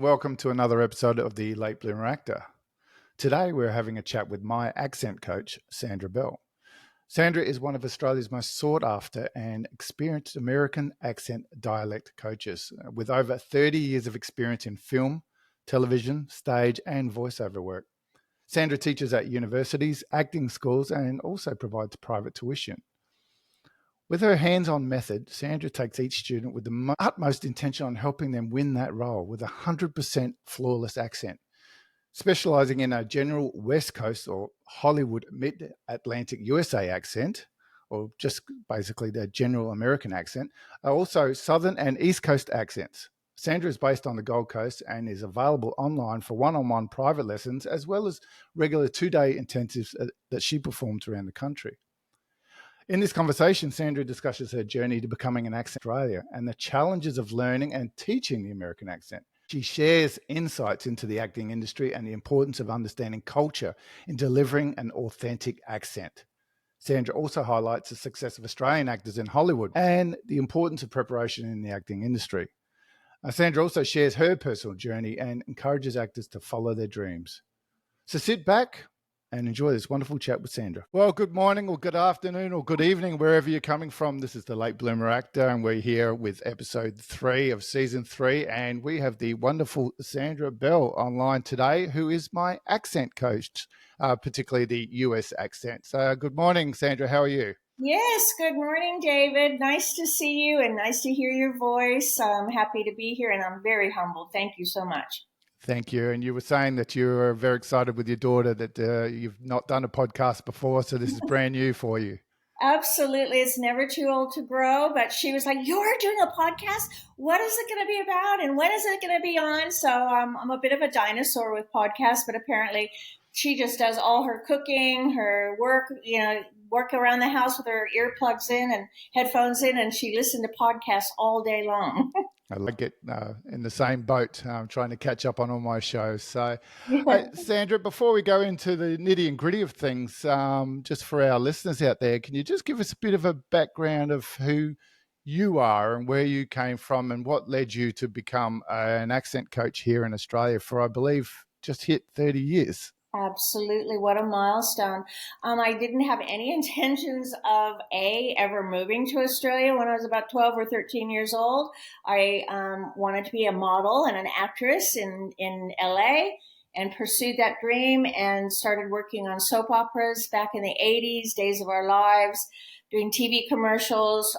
Welcome to another episode of the Late Bloomer Actor. Today we're having a chat with my accent coach, Sandra Bell. Sandra is one of Australia's most sought after and experienced American accent dialect coaches with over 30 years of experience in film, television, stage and voiceover work. Sandra teaches at universities, acting schools and also provides private tuition. With her hands-on method, Sandra takes each student with the utmost intention on helping them win that role with a 100% flawless accent. Specialising in a general West Coast or Hollywood mid-Atlantic USA accent, or just basically the general American accent, are also Southern and East Coast accents. Sandra is based on the Gold Coast and is available online for one-on-one private lessons as well as regular 2-day intensives that she performs around the country. In this conversation, Sandra discusses her journey to becoming an accent in Australia and the challenges of learning and teaching the American accent. She shares insights into the acting industry and the importance of understanding culture in delivering an authentic accent. Sandra also highlights the success of Australian actors in Hollywood and the importance of preparation in the acting industry. Sandra also shares her personal journey and encourages actors to follow their dreams. So sit back and enjoy this wonderful chat with Sandra. Well, good morning or good afternoon or good evening, wherever you're coming from. This is the Late Bloomer Actor, and we're here with episode 3 of season 3, and we have the wonderful Sandra Bell online today, who is my accent coach, particularly the US accents. Good morning, Sandra. How are you? Yes, good morning, David. Nice to see you and nice to hear your voice. I'm happy to be here and I'm very humbled. Thank you so much. Thank you. And you were saying that you were very excited with your daughter that you've not done a podcast before, so this is brand new for you. Absolutely. It's never too old to grow, but she was like, "You're doing a podcast? What is it going to be about? And when is it going to be on?" So I'm a bit of a dinosaur with podcasts, but apparently she just does all her cooking, her work, work around the house with her earplugs in and headphones in, and she listened to podcasts all day long. I like it in the same boat, trying to catch up on all my shows. So, Sandra, before we go into the nitty and gritty of things, just for our listeners out there, can you just give us a bit of a background of who you are and where you came from and what led you to become an accent coach here in Australia for, I believe, just hit 30 years? Absolutely. What a milestone. I didn't have any intentions of ever moving to Australia when I was about 12 or 13 years old. I wanted to be a model and an actress in LA and pursued that dream and started working on soap operas back in the 80s, Days of Our Lives, doing TV commercials,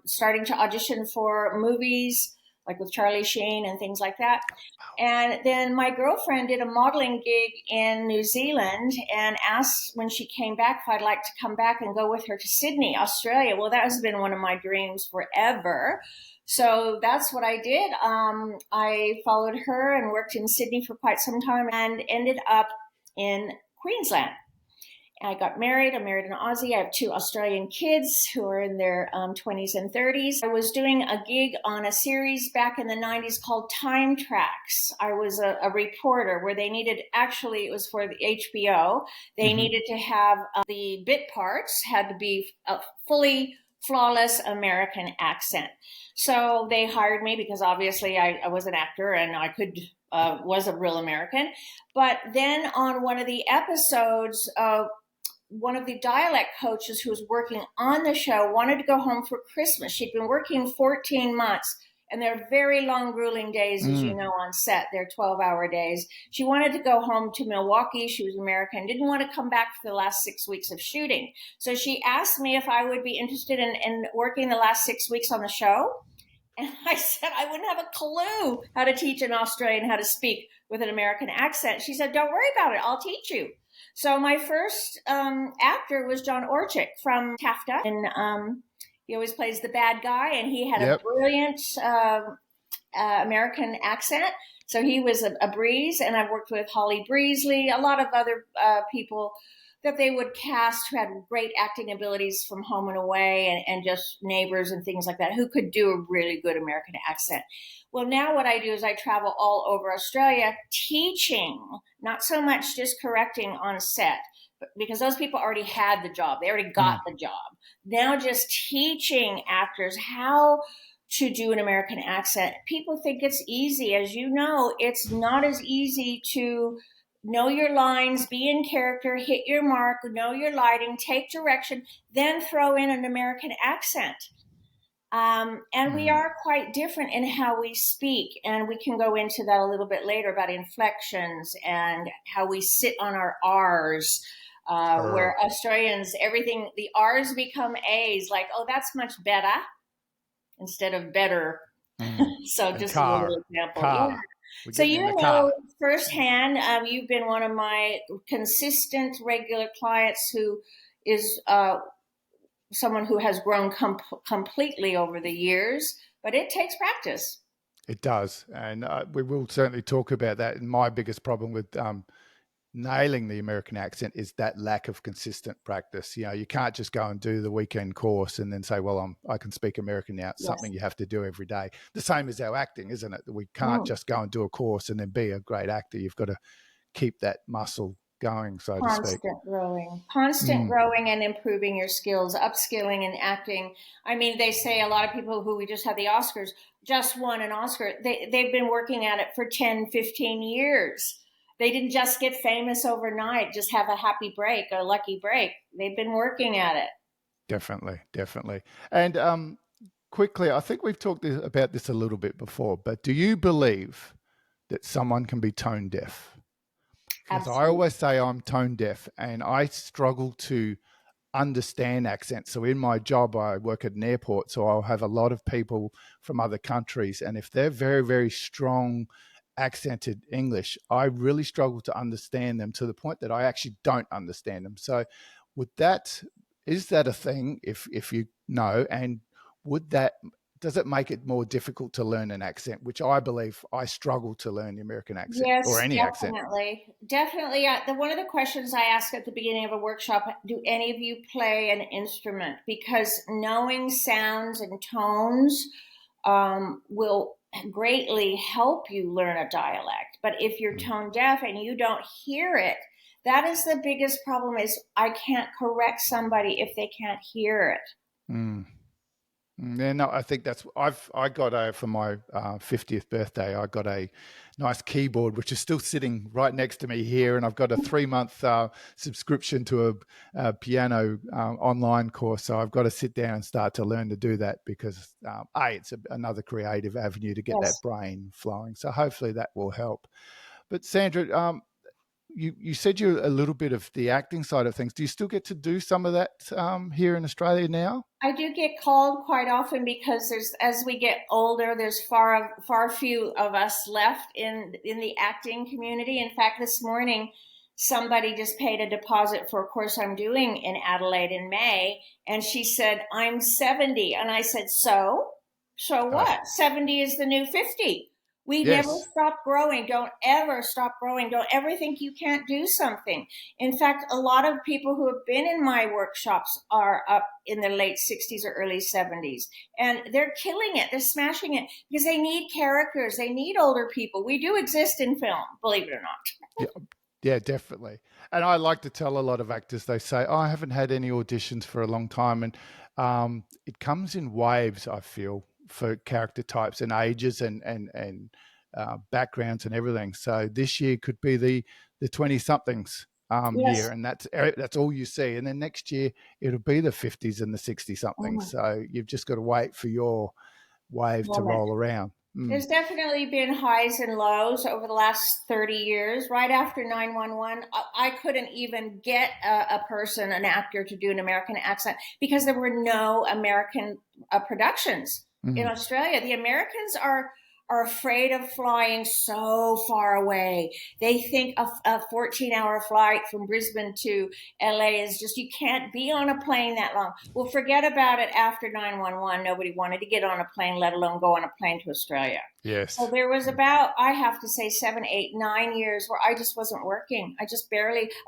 starting to audition for movies like with Charlie Sheen and things like that. And then my girlfriend did a modeling gig in New Zealand and asked when she came back if I'd like to come back and go with her to Sydney, Australia. Well, that has been one of my dreams forever. So that's what I did. I followed her and worked in Sydney for quite some time and ended up in Queensland. I got married. I'm married an Aussie. I have 2 Australian kids who are in their 20s and 30s. I was doing a gig on a series back in the 90s called Time Tracks. I was a reporter where they needed, actually it was for the HBO. They needed to have the bit parts had to be a fully flawless American accent. So they hired me because obviously I was an actor and I was a real American. But then on one of the episodes, one of the dialect coaches who was working on the show wanted to go home for Christmas. She'd been working 14 months, and they're very long, grueling days, as you know, on set. They're 12-hour days. She wanted to go home to Milwaukee. She was American, didn't want to come back for the last 6 weeks of shooting. So she asked me if I would be interested in working the last 6 weeks on the show. And I said I wouldn't have a clue how to teach an Australian how to speak with an American accent. She said, "Don't worry about it. I'll teach you." So my first actor was John Orchik from Taffeta, and he always plays the bad guy, and he had a brilliant American accent. So he was a breeze, and I've worked with Holly Breesley, a lot of other people that they would cast who had great acting abilities from Home and Away and just Neighbors and things like that, who could do a really good American accent. Well, now what I do is I travel all over Australia teaching, not so much just correcting on set, because those people already had the job. They already got the job. Now just teaching actors how to do an American accent. People think it's easy. As you know, it's not as easy to know your lines, be in character, hit your mark, know your lighting, take direction, then throw in an American accent. And we are quite different in how we speak. And we can go into that a little bit later about inflections and how we sit on our R's. Where Australians, everything, the R's become A's, like, oh, that's much better instead of better. So And just a little example. Yeah. We're So getting you in the know car. firsthand, you've been one of my consistent, regular clients who is someone who has grown completely over the years, but it takes practice. It does. And we will certainly talk about that. And my biggest problem with nailing the American accent is that lack of consistent practice. You know, you can't just go and do the weekend course and then say, well, I can speak American now. It's Yes. something you have to do every day. The same as our acting, isn't it? We can't just go and do a course and then be a great actor. You've got to keep that muscle going, so to speak. Constant growing and improving your skills, upskilling and acting. I mean, they say a lot of people who we just had the Oscars just won an Oscar. They've been working at it for 10, 15 years. They didn't just get famous overnight, just have a happy break, a lucky break. They've been working at it. Definitely. And quickly, I think we've talked about this a little bit before, but do you believe that someone can be tone deaf? Because I always say I'm tone deaf and I struggle to understand accents. So in my job, I work at an airport, so I'll have a lot of people from other countries. And if they're very, very strong accented English, I really struggle to understand them to the point that I actually don't understand them. So is that a thing if you know, and does it make it more difficult to learn an accent, which I believe I struggle to learn the American accent or Yes, any accent? definitely. One of the questions I ask at the beginning of a workshop: do any of you play an instrument? Because knowing sounds and tones will greatly help you learn a dialect. But if you're tone deaf and you don't hear it, that is the biggest problem. Is I can't correct somebody if they can't hear it. Yeah, no, I think I got for my 50th birthday, I got a nice keyboard, which is still sitting right next to me here. And I've got a 3-month subscription to a piano online course. So I've got to sit down and start to learn to do that because it's another creative avenue to get that brain flowing. So hopefully that will help. But Sandra, you said you're a little bit of the acting side of things. Do you still get to do some of that here in Australia now? I do get called quite often because as we get older, there's far few of us left in the acting community. In fact, this morning, somebody just paid a deposit for a course I'm doing in Adelaide in May, and she said, "I'm 70," and I said, "So what? 70 is the new 50." We never stop growing. Don't ever stop growing. Don't ever think you can't do something. In fact, a lot of people who have been in my workshops are up in their late 60s or early 70s. And they're killing it. They're smashing it because they need characters. They need older people. We do exist in film, believe it or not. Yeah, definitely. And I like to tell a lot of actors, they say, I haven't had any auditions for a long time. And it comes in waves, I feel, for character types and ages and backgrounds and everything. So this year could be the 20-somethings year, and that's all you see. And then next year it'll be the 50s and the 60-somethings. So you've just got to wait for your wave to roll around. There's definitely been highs and lows over the last 30 years. Right after 911, I couldn't even get an actor, to do an American accent because there were no American productions in Australia. The Americans are afraid of flying so far away. They think a 14-hour flight from Brisbane to LA is just, you can't be on a plane that long. Well, forget about it after 911. Nobody wanted to get on a plane, let alone go on a plane to Australia. Yes. So there was about, I have to say, 7, 8, 9 years where I just wasn't working. I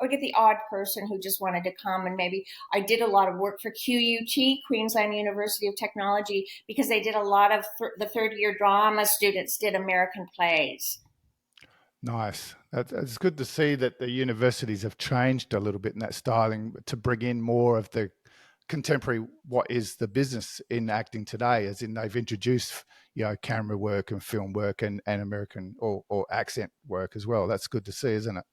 would get the odd person who just wanted to come, and maybe I did a lot of work for QUT, Queensland University of Technology, because they did a lot of the third-year drama students did American plays. Nice. It's good to see that the universities have changed a little bit in that styling to bring in more of the contemporary what is the business in acting today, as in they've introduced, camera work and film work and American or accent work as well. That's good to see, isn't it?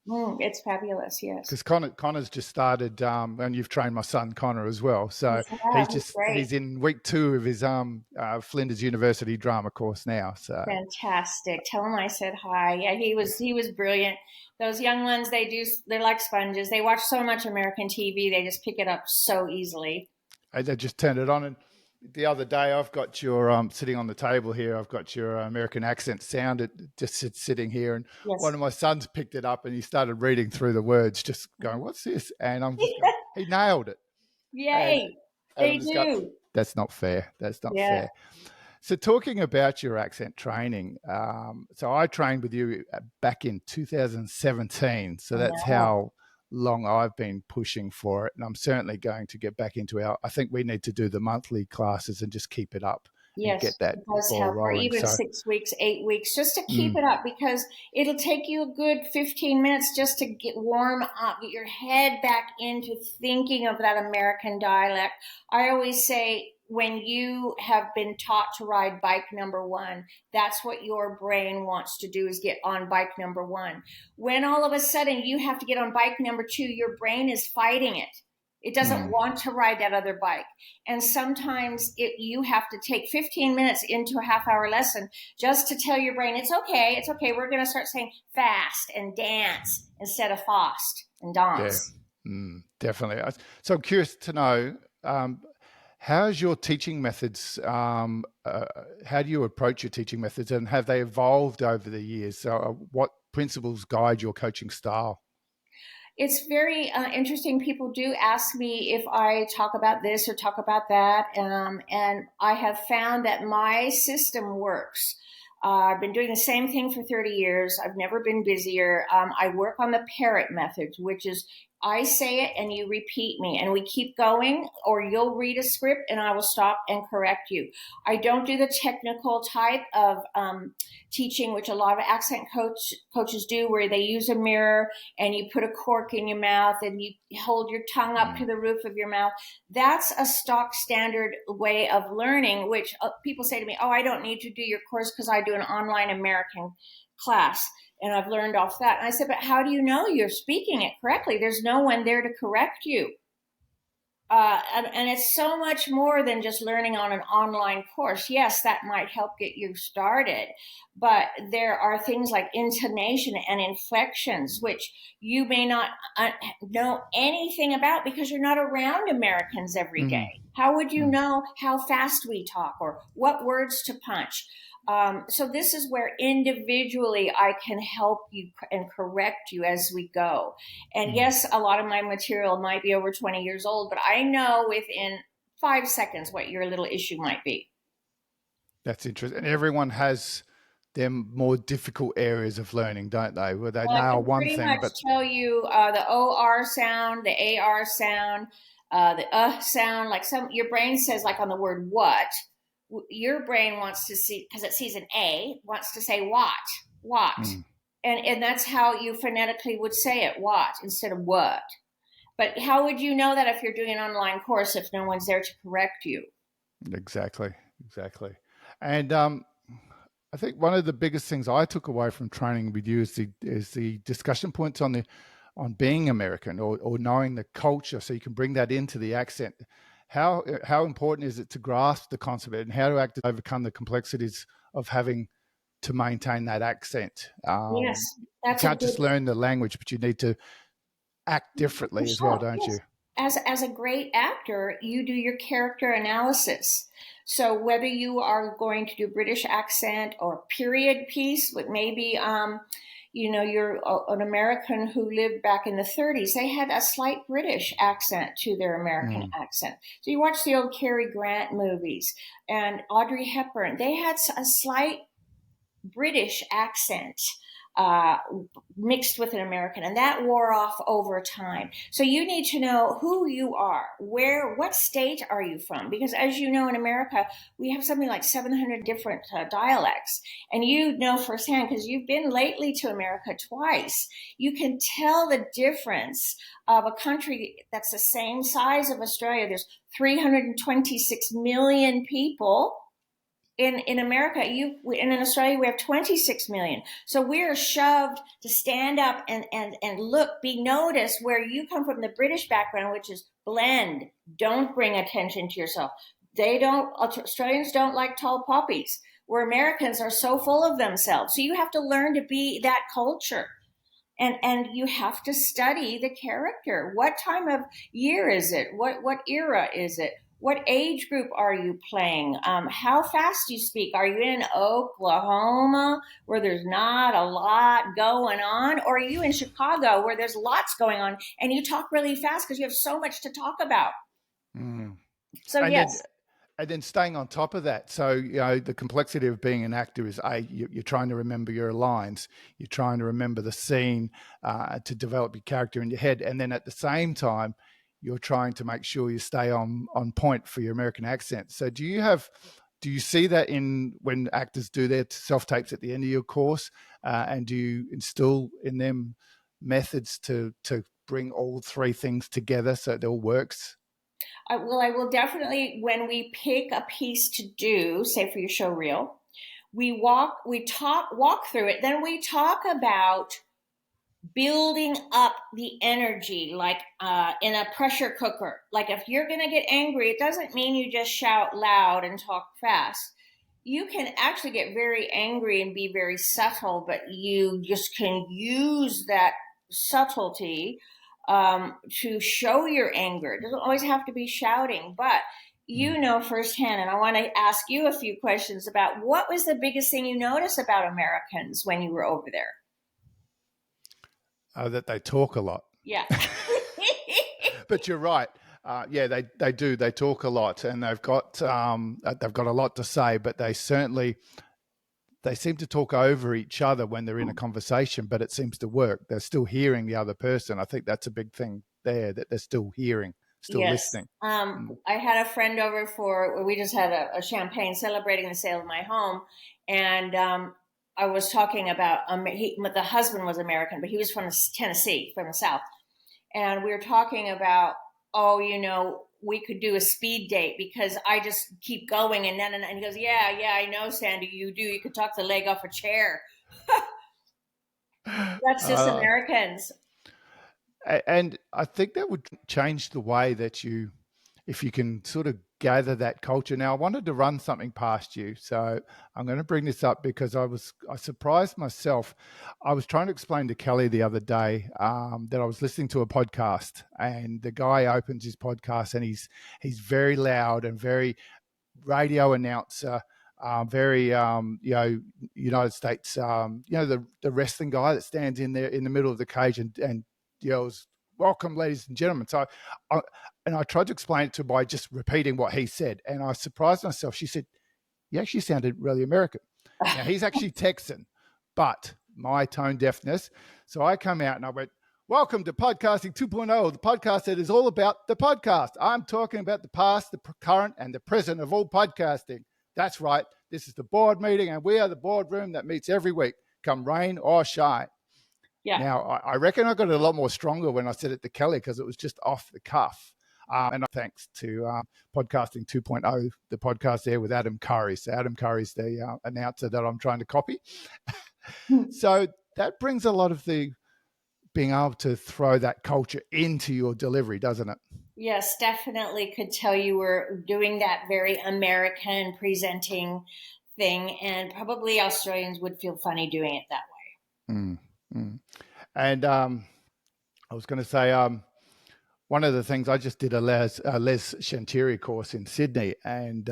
It's fabulous, yes. Because Connor's just started, and you've trained my son Connor as well. So Yes, I have. He's he's great. in week 2 of his Flinders University drama course now. So Fantastic. Tell him I said hi. Yeah, he was brilliant. Those young ones, they're like sponges. They watch so much American TV, they just pick it up so easily. I just turned it on, and the other day I've got your sitting on the table here. I've got your American accent sound. It just sitting here, and one Yes. of my sons picked it up and he started reading through the words, just going, "What's this?" And I'm just going, "He nailed it." And Yay. I'm They just going, do. "That's not fair. That's not Yeah. fair." So talking about your accent training, so I trained with you back in 2017. So I that's know. how long I've been pushing for it. And I'm certainly going to get back into I think we need to do the monthly classes and just keep it up and Yes, get that it does ball help, or rolling. even So, 6 weeks, 8 weeks, just to keep mm, it up, because it'll take you a good 15 minutes just to get warm up, get your head back into thinking of that American dialect. I always say, when you have been taught to ride bike number one, that's what your brain wants to do, is get on bike number one. When all of a sudden you have to get on bike number two, your brain is fighting it. It doesn't mm, want to ride that other bike. And sometimes you have to take 15 minutes into a half-hour lesson just to tell your brain, it's okay. We're going to start saying fast and dance instead of fast and yeah, dance. definitely. So I'm curious to know, how's your teaching methods? How do you approach your teaching methods, and have they evolved over the years? So, what principles guide your coaching style? It's very interesting. People do ask me if I talk about this or talk about that. And I have found that my system works. I've been doing the same thing for 30 years. I've never been busier. I work on the parrot method, which is I say it and you repeat me, and we keep going, or you'll read a script and I will stop and correct you. I don't do the technical type of teaching, which a lot of accent coaches do, where they use a mirror and you put a cork in your mouth and you hold your tongue up to Mm, the roof of your mouth. That's a stock standard way of learning, which people say to me, oh, I don't need to do your course because I do an online American class and I've learned off that. And I said, but how do you know you're speaking it correctly? There's no one there to correct you. And it's so much more than just learning on an online course. Yes, that might help get you started, but there are things like intonation and inflections, which you may not know anything about because you're not around Americans every day. mm, How would you mm. know how fast we talk or what words to punch? So this is where individually I can help you and correct you as we go. And Mm. yes, a lot of my material might be over 20 years old, but I know within 5 seconds what your little issue might be. That's interesting. And everyone has their more difficult areas of learning, don't they? Where they Well, I nail can one pretty thing, much but tell you the OR sound, the AR sound, the sound, like your brain says, like on the word what, your brain wants to see, because it sees an A, wants to say what. mm, And that's how you phonetically would say it, what, instead of what. But how would you know that if you're doing an online course if no one's there to correct you? exactly, exactly. And I think one of the biggest things I took away from training with you is the discussion points on being American, or knowing the culture, so you can bring that into the accent. How important is it to grasp the concept, and how to overcome the complexities of having to maintain that accent? Yes, You that's a can't good. just learn the language, but you need to act For differently as well, sure. don't Yes. you? As a great actor, you do your character analysis. So whether you are going to do British accent or period piece, but maybe you're an American who lived back in the 30s, they had a slight British accent to their American Mm, accent. So you watch the old Cary Grant movies and Audrey Hepburn, they had a slight British accent. mixed with an American, and that wore off over time. So you need to know who you are, what state are you from? Because as you know, in America, we have something like 700 different dialects, and you know firsthand because you've been lately to America twice. You can tell the difference of a country that's the same size of Australia. There's 326 million people in America, and in Australia, we have 26 million. So we're shoved to stand up and look, be noticed where you come from, the British background, which is blend. Don't bring attention to yourself. Australians don't like tall poppies, where Americans are so full of themselves. So you have to learn to be that culture. And you have to study the character. What time of year is it? What era is it? What age group are you playing? How fast do you speak? Are you in Oklahoma where there's not a lot going on? Or are you in Chicago where there's lots going on and you talk really fast because you have so much to talk about? Mm. So, And yes. then staying on top of that. So, the complexity of being an actor is you're trying to remember your lines. You're trying to remember the scene to develop your character in your head. And then at the same time, you're trying to make sure you stay on point for your American accent. So do you see that when actors do their self-tapes at the end of your course? And do you instill in them methods to bring all three things together so it all works? I will definitely, when we pick a piece to do, say for your show reel, we walk through it. Then we talk about building up the energy, like in a pressure cooker. Like if you're going to get angry, it doesn't mean you just shout loud and talk fast. You can actually get very angry and be very subtle, but you just can use that subtlety to show your anger. It doesn't always have to be shouting, but you know firsthand, and I want to ask you a few questions about what was the biggest thing you noticed about Americans when you were over there? That they talk a lot. Yeah. But you're right. Yeah, they do. They talk a lot, and they've got a lot to say. But they seem to talk over each other when they're in a conversation. But it seems to work. They're still hearing the other person. I think that's a big thing there, that they're still hearing, still Yes. listening. I had a friend over we just had a champagne celebrating the sale of my home. And I was talking about, the husband was American, but he was from Tennessee, from the South. And we were talking about, we could do a speed date because I just keep going. And he goes, yeah, I know, Sandy, you do. You could talk the leg off a chair. That's just Americans. And I think that would change the way that if you can sort of gather that culture. Now, I wanted to run something past you, so I'm going to bring this up because I surprised myself. I was trying to explain to Kelly the other day that I was listening to a podcast, and the guy opens his podcast, and he's very loud and very radio announcer. Very, United States, the wrestling guy that stands in there in the middle of the cage and yells, "Welcome, ladies and gentlemen." So I tried to explain it to her by just repeating what he said. And I surprised myself. She said, "You actually sounded really American." Now, he's actually Texan, but my tone deafness. So I come out and I went, "Welcome to Podcasting 2.0, the podcast that is all about the podcast. I'm talking about the past, the current, and the present of all podcasting. That's right. This is the board meeting, and we are the boardroom that meets every week, come rain or shine." Yeah. Now, I reckon I got it a lot more stronger when I said it to Kelly because it was just off the cuff. And thanks to Podcasting 2.0, the podcast there with Adam Curry. So Adam Curry's the announcer that I'm trying to copy. So that brings a lot of the being able to throw that culture into your delivery, doesn't it? Yes, definitely could tell you were doing that very American presenting thing, and probably Australians would feel funny doing it that way. And I was going to say, one of the things, I just did a Les Shantiri course in Sydney, and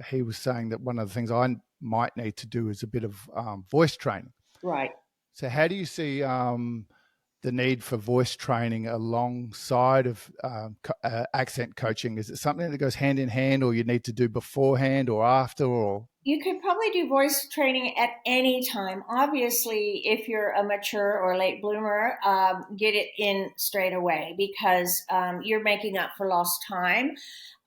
he was saying that one of the things I might need to do is a bit of voice training. Right. So how do you see the need for voice training alongside of accent coaching? Is it something that goes hand in hand, or you need to do beforehand or after, or You could probably do voice training at any time. Obviously, if you're a mature or late bloomer, get it in straight away because you're making up for lost time.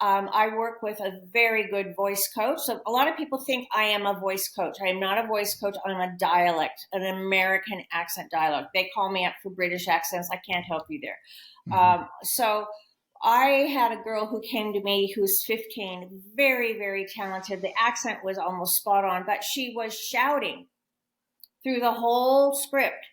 I work with a very good voice coach. So a lot of people think I am a voice coach. I am not a voice coach. I'm a dialect, an American accent dialect. They call me up for British accents. I can't help you there. So I had a girl who came to me who's 15, very, very talented. The accent was almost spot on, but she was shouting through the whole script.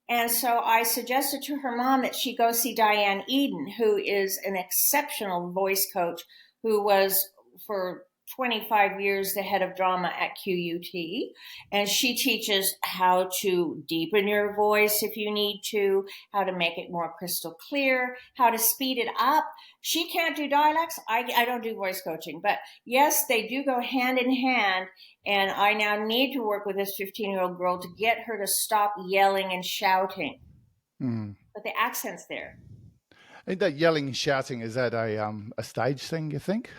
And so I suggested to her mom that she go see Diane Eden, who is an exceptional voice coach, who was for 25 years the head of drama at QUT. And she teaches how to deepen your voice if you need to, how to make it more crystal clear, how to speed it up. She can't do dialects. I don't do voice coaching. But yes, they do go hand in hand. And I now need to work with this 15-year-old girl to get her to stop yelling and shouting. But the accent's there. And that yelling and shouting, is that a stage thing, you think?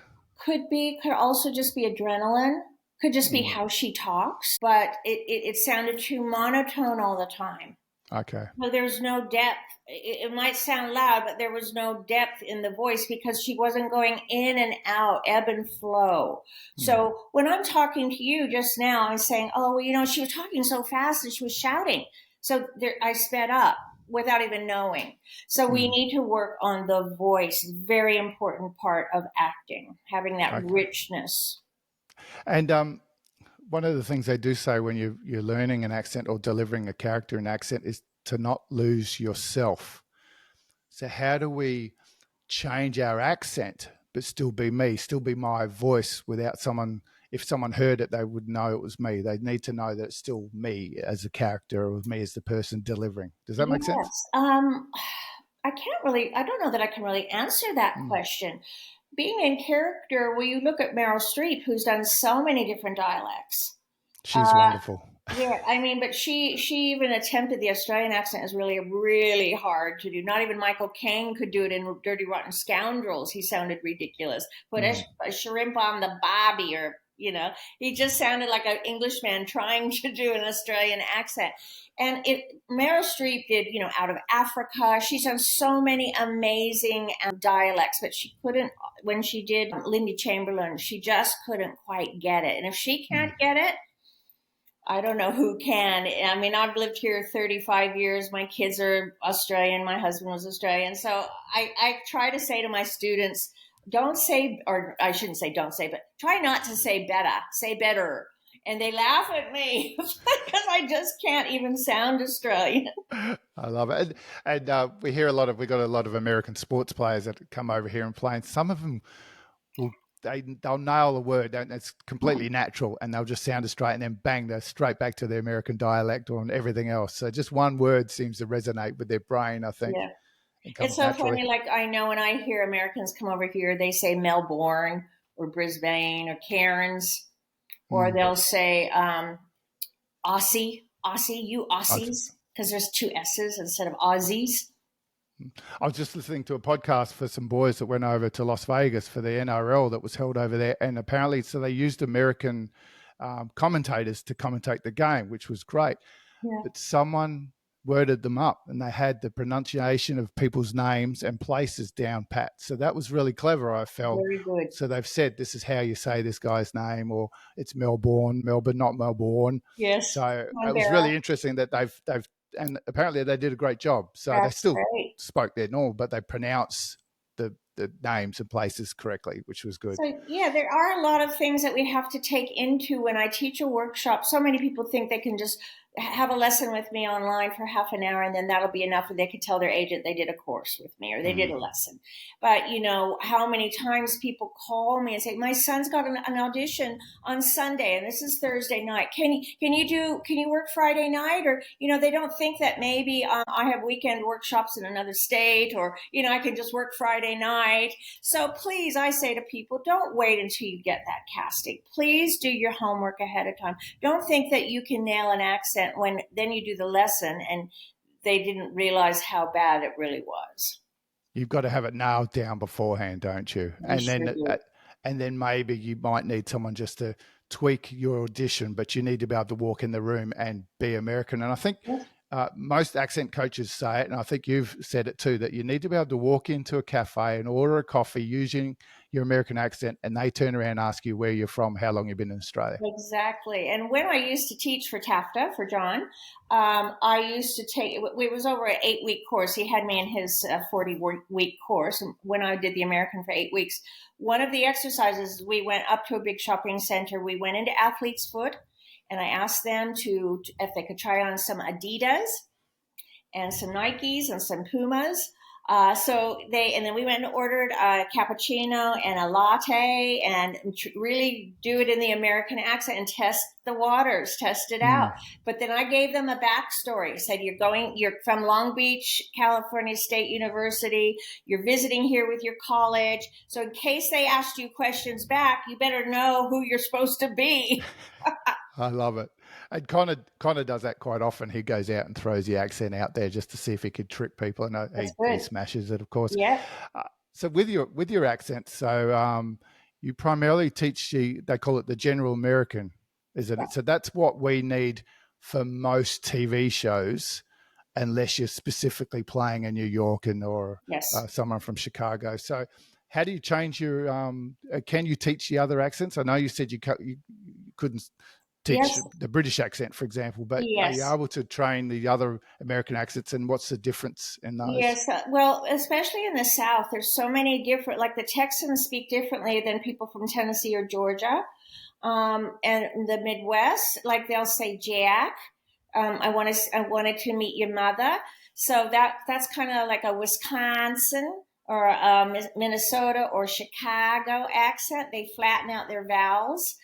Could be, could also just be adrenaline, could just be how she talks, but it sounded too monotone all the time. Okay. Well, there's no depth. It might sound loud, but there was no depth in the voice because she wasn't going in and out, ebb and flow. So when I'm talking to you just now, I'm saying, oh, well, you know, she was talking so fast and she was shouting. So there, I sped up without even knowing. So we need to work on the voice. Very important part of acting, having that richness. And one of the things they do say when you're learning an accent or delivering a character in accent is to not lose yourself. So how do we change our accent but still be me, still be my voice without someone, if someone heard it, they would know it was me. They need to know that it's still me as a character or me as the person delivering. Does that make sense? I don't know that I can really answer that question. Being in character, well, you look at Meryl Streep, who's done so many different dialects. She's wonderful. Yeah, I mean, but she even attempted the Australian accent is really, really hard to do. Not even Michael Caine could do it in Dirty Rotten Scoundrels. He sounded ridiculous. Put a shrimp on the barbie, or, you know, he just sounded like an Englishman trying to do an Australian accent. And Meryl Streep did, you know, Out of Africa. She's done so many amazing dialects, but she couldn't, when she did Lindy Chamberlain, she just couldn't quite get it. And if she can't get it, I don't know who can. I mean, I've lived here 35 years. My kids are Australian. My husband was Australian. So I try to say to my students, don't say, or I shouldn't say don't say, but try not to say better, say better. And they laugh at me because I just can't even sound Australian. I love it. And we got a lot of American sports players that come over here and play, and some of them they'll nail the word, and it's completely natural, and they'll just sound it straight, and then bang, they're straight back to their American dialect or everything else. So just one word seems to resonate with their brain, I think. Yeah. It's so funny. Like, I know when I hear Americans come over here, they say Melbourne or Brisbane or Cairns, or they'll say Aussie, you Aussies, because there's two S's instead of Aussies. I was just listening to a podcast for some boys that went over to Las Vegas for the NRL that was held over there. And apparently, so they used American commentators to commentate the game, which was great. Yeah. But someone worded them up and they had the pronunciation of people's names and places down pat. So that was really clever, I felt. Very good. So they've said, this is how you say this guy's name, or it's Melbourne, not Melbourne. Yes. So it was really interesting that they've and apparently they did a great job. So they still spoke their normal, but they pronounce the names and places correctly, which was good. So, yeah, there are a lot of things that we have to take into when I teach a workshop. So many people think they can just have a lesson with me online for half an hour and then that'll be enough, and they can tell their agent they did a course with me or they did a lesson. But, you know, how many times people call me and say, my son's got an audition on Sunday and this is Thursday night. Can you work Friday night? Or, you know, they don't think that maybe I have weekend workshops in another state, or, you know, I can just work Friday night. So please, I say to people, don't wait until you get that casting. Please do your homework ahead of time. Don't think that you can nail an accent when then you do the lesson and they didn't realize how bad it really was. You've got to have it nailed down beforehand, don't you? And then maybe you might need someone just to tweak your audition, but you need to be able to walk in the room and be American. And I think Yes. most accent coaches say it, and I think you've said it too, that you need to be able to walk into a cafe and order a coffee using your American accent, and they turn around and ask you where you're from, how long you've been in Australia. Exactly. And when I used to teach for TAFTA, for John, I used to take, it was over an 8-week course. He had me in his 40-week course. And when I did the American for 8 weeks, one of the exercises, we went up to a big shopping center. We went into Athlete's Foot, and I asked them if they could try on some Adidas and some Nikes and some Pumas. And then we went and ordered a cappuccino and a latte, and really do it in the American accent and test the waters, test it out. But then I gave them a backstory. Said, you're from Long Beach, California State University. You're visiting here with your college. So in case they asked you questions back, you better know who you're supposed to be. I love it. And Connor does that quite often. He goes out and throws the accent out there just to see if he could trick people. And he smashes it, of course. Yeah. So with your accent, so you primarily teach they call it the general American, isn't it? So that's what we need for most TV shows, unless you're specifically playing a New Yorker or someone from Chicago. So how do you change your? Can you teach the other accents? I know you said you couldn't teach the British accent, for example, but are you able to train the other American accents, and what's the difference in those? Yes, well, especially in the South, there's so many different, like the Texans speak differently than people from Tennessee or Georgia. And in the Midwest, like they'll say Jack. I wanted to meet your mother. So that's kind of like a Wisconsin or a Minnesota or Chicago accent. They flatten out their vowels.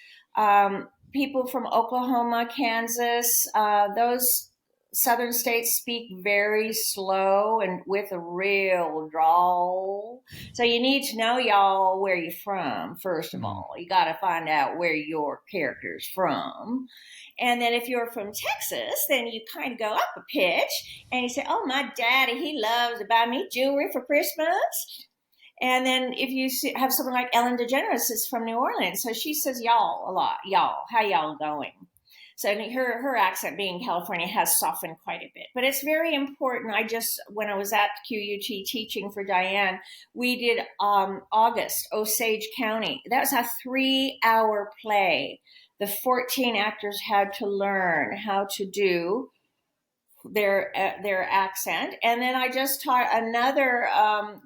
People from Oklahoma, Kansas, those southern states speak very slow and with a real drawl. So you need to know, y'all, where you're from, first of all. You got to find out where your character's from. And then if you're from Texas, then you kind of go up a pitch and you say, oh, my daddy, he loves to buy me jewelry for Christmas. And then if you have someone like Ellen DeGeneres is from New Orleans, so she says y'all a lot. Y'all, how y'all going? So her accent being California has softened quite a bit. But it's very important. When I was at QUT teaching for Diane, we did August, Osage County. That was a 3-hour play. The 14 actors had to learn how to do their accent. And then I just taught another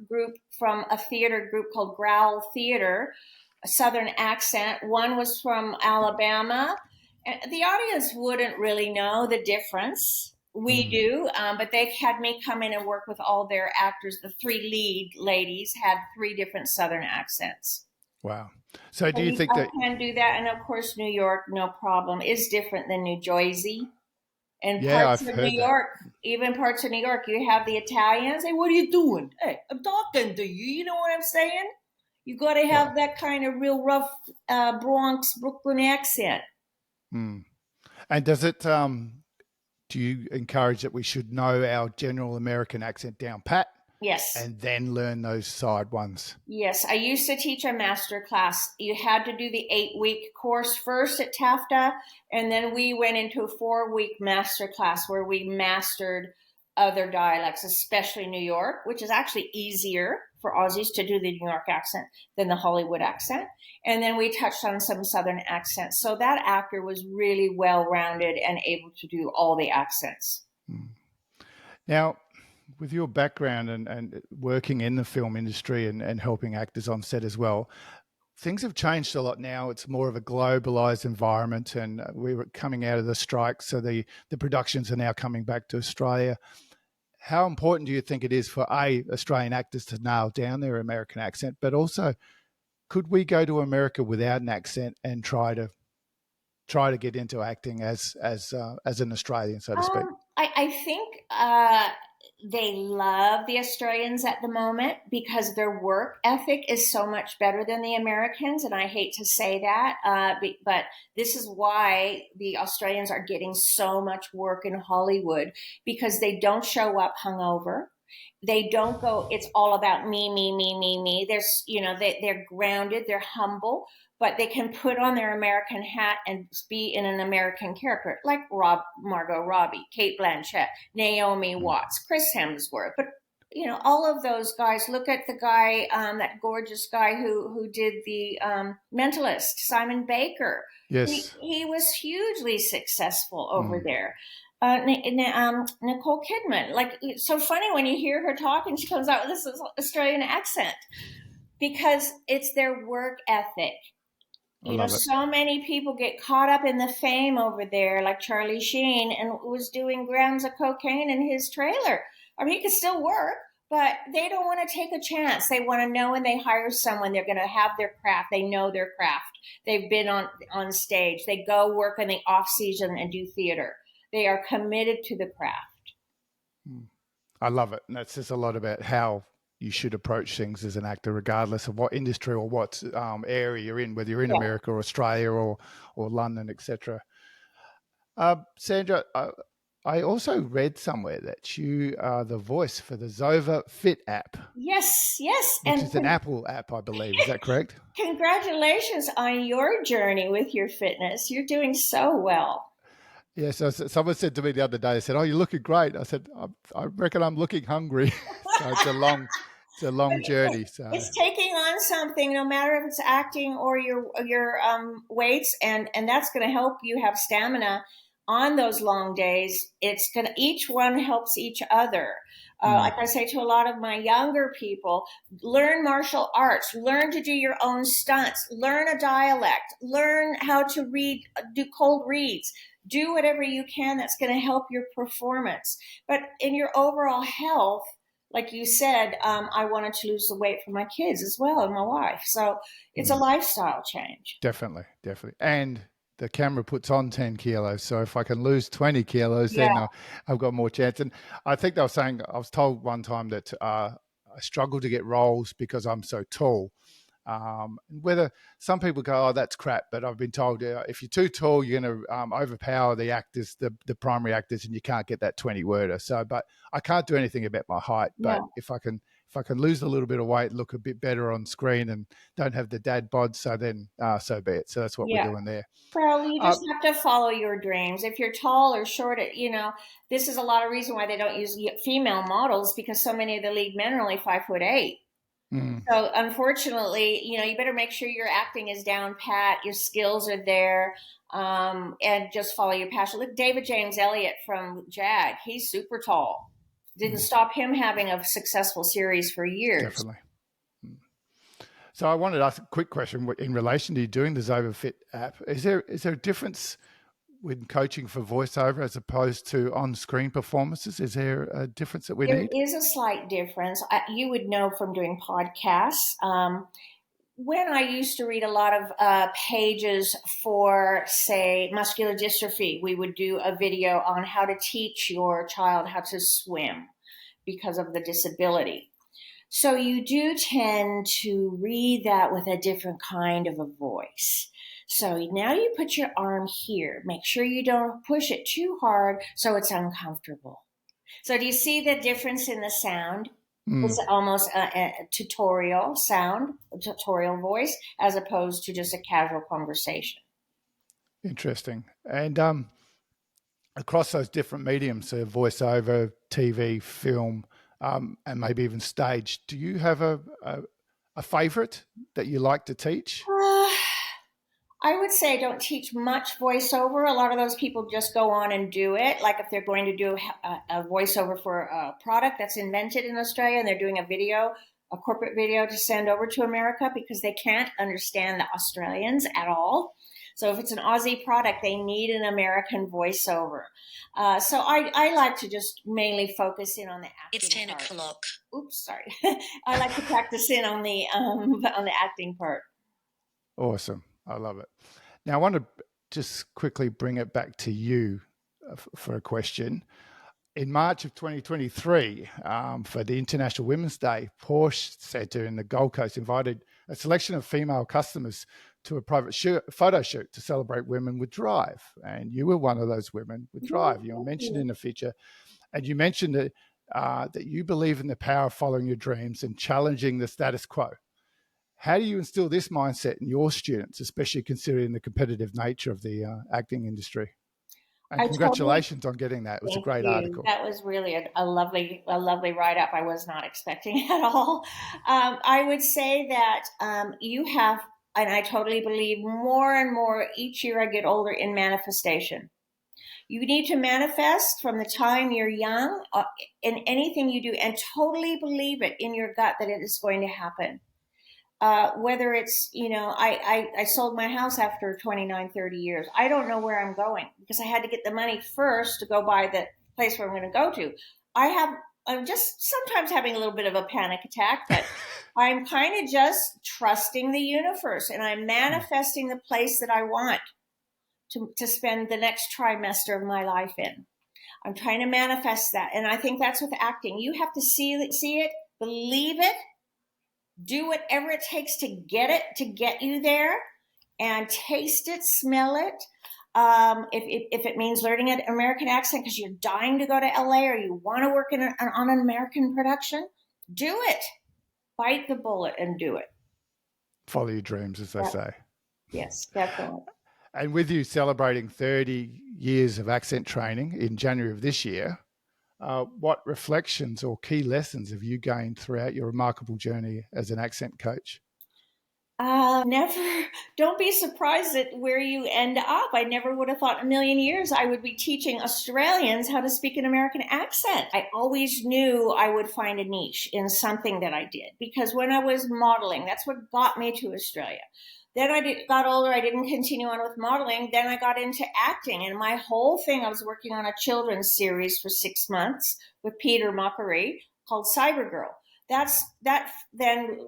group from a theater group called Growl Theater, a Southern accent. One was from Alabama. And the audience wouldn't really know the difference. We do, but they had me come in and work with all their actors. The 3 lead ladies had 3 different Southern accents. Wow. So do you think that I can do that? And of course, New York, no problem, is different than New Jersey. And parts of New York, even parts of New York, you have the Italians. Hey, what are you doing? Hey, I'm talking to you. You know what I'm saying? You got to have that kind of real rough Bronx, Brooklyn accent. And does it, do you encourage that we should know our general American accent down pat? Yes. And then learn those side ones? Yes. I used to teach a master class. You had to do the 8-week course first at TAFTA, and then we went into a 4-week master class where we mastered other dialects, especially New York, which is actually easier for Aussies to do the New York accent than the Hollywood accent. And then we touched on some Southern accents. So that actor was really well-rounded and able to do all the accents. Now, with your background and working in the film industry and helping actors on set as well, things have changed a lot now. It's more of a globalized environment, and we were coming out of the strike, so the productions are now coming back to Australia. How important do you think it is for Australian actors to nail down their American accent, but also could we go to America without an accent and try to get into acting as an Australian, so to speak? I think they love the Australians at the moment because their work ethic is so much better than the Americans. And I hate to say that, but this is why the Australians are getting so much work in Hollywood, because they don't show up hungover. They don't go, it's all about me, me, me, me, me. There's, they're grounded, they're humble, but they can put on their American hat and be in an American character, like Margot Robbie, Kate Blanchett, Naomi Watts, Chris Hemsworth. But all of those guys. Look at the guy, that gorgeous guy who did the Mentalist, Simon Baker. Yes. He was hugely successful over there. Nicole Kidman, like, it's so funny when you hear her talk and she comes out with this Australian accent, because it's their work ethic. So many people get caught up in the fame over there, like Charlie Sheen, and was doing grams of cocaine in his trailer. I mean, he could still work, but they don't want to take a chance. They want to know when they hire someone, they're going to have their craft. They know their craft. They've been on stage. They go work in the off season and do theater. They are committed to the craft. I love it. And that says a lot about how you should approach things as an actor, regardless of what industry or what area you're in, whether you're in America or Australia or London, etc. Sandra, I also read somewhere that you are the voice for the Zova Fit app. Yes. Which is an Apple app, I believe. Is that correct? Congratulations on your journey with your fitness. You're doing so well. Yeah, so someone said to me the other day, they said, "Oh, you're looking great." I said, "I reckon I'm looking hungry." So it's a long journey. So it's taking on something, no matter if it's acting or your weights, and that's going to help you have stamina on those long days. It's gonna, each one helps each other. Like I say to a lot of my younger people, learn martial arts, learn to do your own stunts, learn a dialect, learn how to do cold reads. Do whatever you can that's going to help your performance. But in your overall health, like you said, I wanted to lose the weight for my kids as well and my wife. So it's a lifestyle change. Definitely. And the camera puts on 10 kilos. So if I can lose 20 kilos, then I've got more chance. And I think they were saying, I was told one time that I struggle to get roles because I'm so tall. Whether some people go, "Oh, that's crap," but I've been told if you're too tall, you're going to overpower the actors, the primary actors, and you can't get that 20-worder. So, but I can't do anything about my height. But if I can lose a little bit of weight, look a bit better on screen, and don't have the dad bod, so then so be it. So that's what we're doing there. Well, you just have to follow your dreams. If you're tall or short, this is a lot of reason why they don't use female models, because so many of the league men are only 5'8". So unfortunately, you better make sure your acting is down pat, your skills are there, and just follow your passion. Look, David James Elliott from JAG, he's super tall. Didn't stop him having a successful series for years. Definitely. So I wanted to ask a quick question in relation to you doing the Zova Fit app. Is there a difference when coaching for voiceover as opposed to on-screen performances? Is there a difference that we need? There is a slight difference. You would know from doing podcasts. When I used to read a lot of pages for, say, muscular dystrophy, we would do a video on how to teach your child how to swim because of the disability. So you do tend to read that with a different kind of a voice. So now you put your arm here. Make sure you don't push it too hard so it's uncomfortable. So do you see the difference in the sound? It's almost a tutorial sound, a tutorial voice, as opposed to just a casual conversation. Interesting. And across those different mediums, so voiceover, TV, film, and maybe even stage, do you have a favorite that you like to teach? I would say I don't teach much voiceover. A lot of those people just go on and do it. Like if they're going to do a voiceover for a product that's invented in Australia and they're doing a corporate video to send over to America, because they can't understand the Australians at all. So if it's an Aussie product, they need an American voiceover. So I like to just mainly focus in on the acting. It's 10 o'clock. Oops, sorry. I like to practice in on the acting part. Awesome. I love it. Now, I want to just quickly bring it back to you for a question. In March of 2023, for the International Women's Day, Porsche Centre in the Gold Coast invited a selection of female customers to a private photo shoot to celebrate women with drive. And you were one of those women with drive. You were mentioned in the feature. And you mentioned that that you believe in the power of following your dreams and challenging the status quo. How do you instill this mindset in your students, especially considering the competitive nature of the acting industry? And I totally congratulations on getting that. It was a thank great you. article. That was really a lovely write up. I was not expecting at all. I would say that you have, and I totally believe more and more each year I get older in manifestation. You need to manifest from the time you're young in anything you do and totally believe it in your gut that it is going to happen. Whether it's, I sold my house after 29, 30 years. I don't know where I'm going because I had to get the money first to go buy the place where I'm going to go to. I'm just sometimes having a little bit of a panic attack, but I'm kind of just trusting the universe and I'm manifesting the place that I want to spend the next trimester of my life in. I'm trying to manifest that. And I think that's with acting. You have to see it, believe it, do whatever it takes to get you there, and taste it, smell it. If it means learning an American accent because you're dying to go to LA or you want to work on an American production, do it. Bite the bullet and do it. Follow your dreams, as they say. Yes, definitely. And with you celebrating 30 years of accent training in January of this year, what reflections or key lessons have you gained throughout your remarkable journey as an accent coach? Don't be surprised at where you end up. I never would have thought in a million years I would be teaching Australians how to speak an American accent. I always knew I would find a niche in something that I did because when I was modeling, that's what got me to Australia. Then got older. I didn't continue on with modeling. Then I got into acting, and my whole thing, I was working on a children's series for 6 months with Peter Mockery called Cyber Girl. That then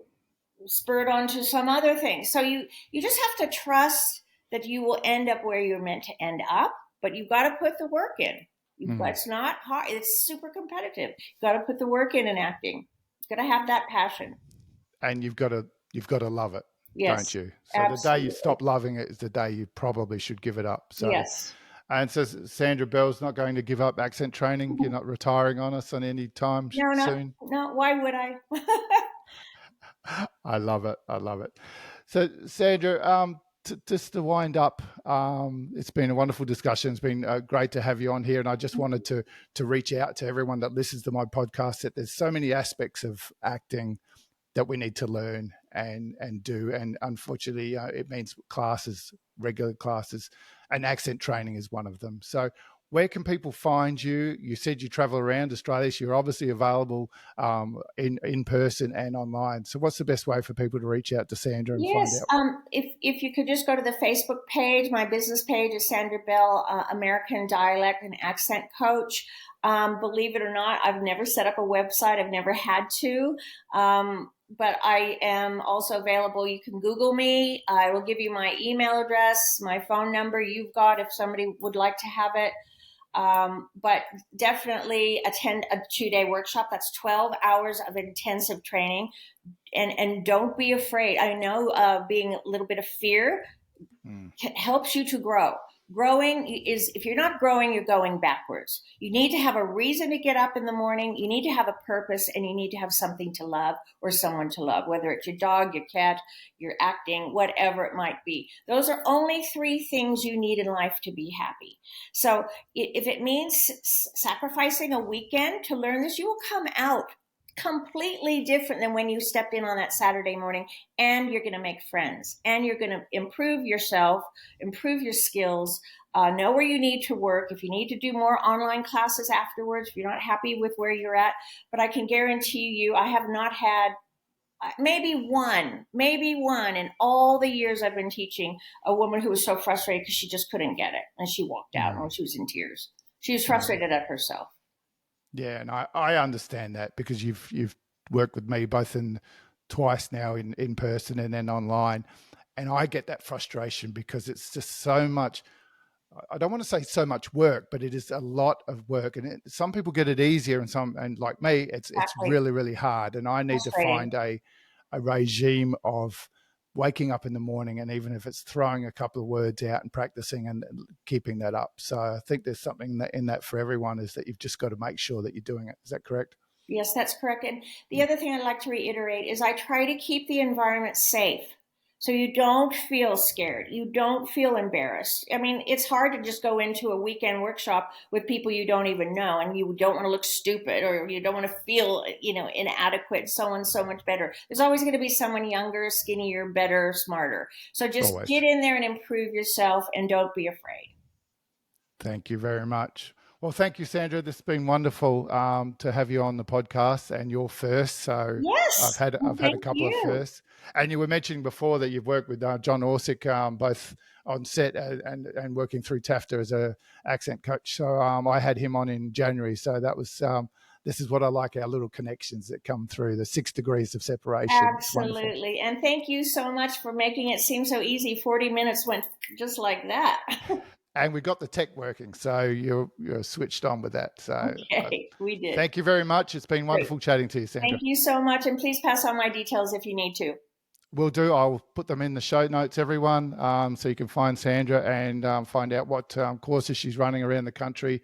spurred on to some other things. So you just have to trust that you will end up where you're meant to end up, but you've got to put the work in. It's not hard. It's super competitive. You've got to put the work in acting. You've got to have that passion. And you've got to love it. Yes, don't you? So absolutely. The day you stop loving it is the day you probably should give it up. So, yes. And so Sandra Bell's not going to give up accent training. You're not retiring on us on any time soon? No, why would I? I love it. So Sandra, just to wind up, it's been a wonderful discussion. It's been great to have you on here. And I just wanted to reach out to everyone that listens to my podcast that there's so many aspects of acting that we need to learn and do. And unfortunately, it means classes, regular classes, and accent training is one of them. So where can people find you? You said you travel around Australia, so you're obviously available in person and online. So what's the best way for people to reach out to Sandra and find out? If you could just go to the Facebook page, my business page is Sandra Bell, American Dialect and Accent Coach. Believe it or not, I've never set up a website. I've never had to. But I am also available. You can Google me. I will give you my email address, my phone number you've got if somebody would like to have it. But definitely attend a 2-day workshop. That's 12 hours of intensive training. And don't be afraid. I know being a little bit of fear helps you to grow. Growing is, if you're not growing, you're going backwards. You need to have a reason to get up in the morning. You need to have a purpose, and you need to have something to love or someone to love, whether it's your dog, your cat, your acting, whatever it might be. Those are only 3 things you need in life to be happy. So if it means sacrificing a weekend to learn this, you will come out completely different than when you stepped in on that Saturday morning, and you're going to make friends, and you're going to improve yourself, improve your skills, know where you need to work. If you need to do more online classes afterwards, if you're not happy with where you're at, but I can guarantee you, I have not had maybe one in all the years I've been teaching, a woman who was so frustrated because she just couldn't get it, and she walked out and she was in tears. She was frustrated at herself. Yeah, and I understand that because you've worked with me both twice now in person and then online, and I get that frustration because it's just so much. I don't want to say so much work, but it is a lot of work, and some people get it easier, and like me, it's really, really hard, and I need to find a regime of waking up in the morning, and even if it's throwing a couple of words out and practicing and keeping that up. So I think there's something in that for everyone, is that you've just got to make sure that you're doing it. Is that correct? Yes, that's correct. And the other thing I'd like to reiterate is I try to keep the environment safe. So you don't feel scared. You don't feel embarrassed. I mean, it's hard to just go into a weekend workshop with people you don't even know, and you don't want to look stupid, or you don't want to feel, inadequate. Someone's so much better. There's always going to be someone younger, skinnier, better, smarter. So just Always. get in there and improve yourself, and don't be afraid. Thank you very much. Well, thank you, Sandra. This has been wonderful to have you on the podcast, and you're first. So I've Yes. had Well, a thank couple of you. firsts. And you were mentioning before that you've worked with John Orsick, both on set and working through TAFTA as a accent coach. So I had him on in January. So that was this is what I like, our little connections that come through, the 6 degrees of separation. It's wonderful. Absolutely. And thank you so much for making it seem so easy. 40 minutes went just like that. And we got the tech working, so you're switched on with that. So Okay, we did. thank you very much. It's been Great. wonderful chatting to you, Thank Sandra. you so much. And please pass on my details if you need to. Will do. I'll put them in the show notes, everyone, so you can find Sandra and find out what courses she's running around the country,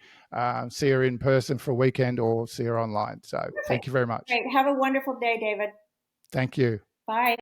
see her in person for a weekend or see her online. So Perfect. thank you very much. Great. Have a wonderful day, David. Thank you. Bye.